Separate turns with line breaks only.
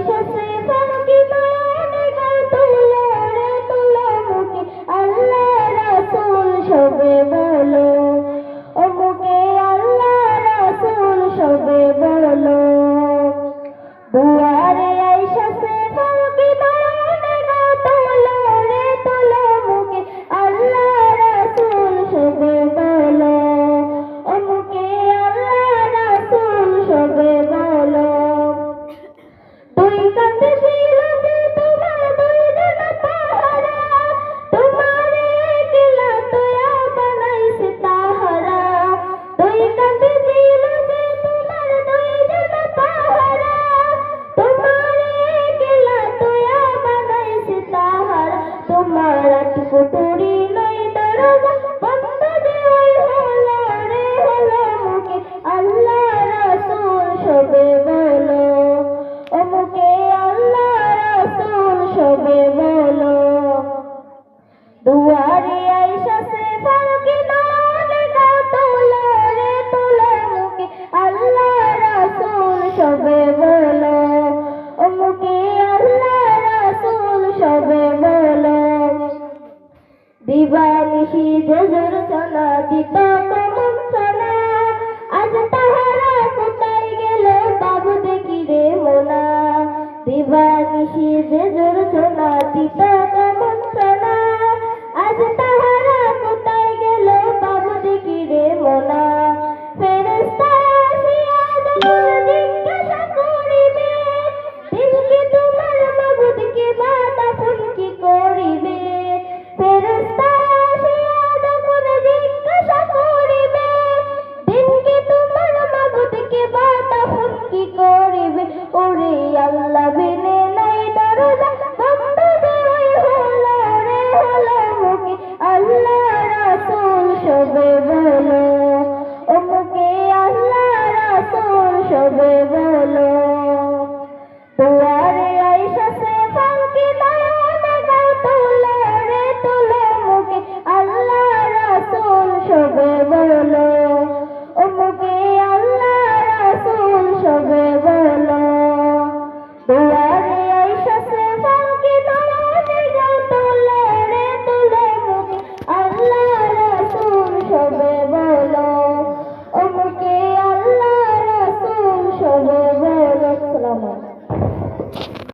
আইসা ফাঁকি নয়নে গাল তুলো রে তুলো মুখে আল্লাহ রাসূল সবে বলো ও মুখে আল্লাহ রাসূল সবে বলো দুয়ারে আইসা ফাঁকি নয়নে গাল তুলো রে তুলো মুখে আল্লাহ রাসূল সবে বলো ও মুখে আল্লাহ রাসূল সবে বলো তুই কাঁদে ছিল যে তোমার দুইজন পাহারা তোমারে গেলা তোয়া বানাইছে তাহারা তুই কাঁদে ছিল যে তোমার দুইজন পাহারা তোমারে গেলা তোয়া বানাইছে তাহারা তোমার আটকুটুরি নাই দরজা বন্ধ যে ওই হলো রে হলো মুখে আল্লাহ রাসূল সবে বলো ও মুখে আল্লাহ রাসূল সবে বলো দুয়ারে আইসা ফাঁকি নয়নে গাল তুলো রে তুলো মুখে আল্লাহ রাসূল সবে বলো ও মুখে আল্লাহ রাসূল সবে বলো দিবানিশি যে জোরছনা দিত মনছনা আজ তাহারা কোথায় গেল বাবু দেখি রে মোনা দিবানিশি যে জোরছনা দিত মনছনা আজ তাহারা কোথায় গেল বাবু দেখি রে মোনা ফেরেশতা আসিয়া যখন জিজ্ঞাসা করিবে দিনকে তোমার মাবুদকে দাফন কি করিবে ফেরেশতা আসিয়া যখন জিজ্ঞাসা করিবে দিনকে তোমার মাবুদকে দাফন কি করিবে ওরে আল্লাহ বিনে নাই দরজা বন্ধ যে ওই হলো রে হলো মুখে আল্লাহ রাসূল সবে বলো ও মুখে আল্লাহ রাসূল সবে বলো দুয়ারে আইসা ফাঁকি নয়নে গাল তুলো রে তুলো মুখে আল্লাহ রাসূল সবে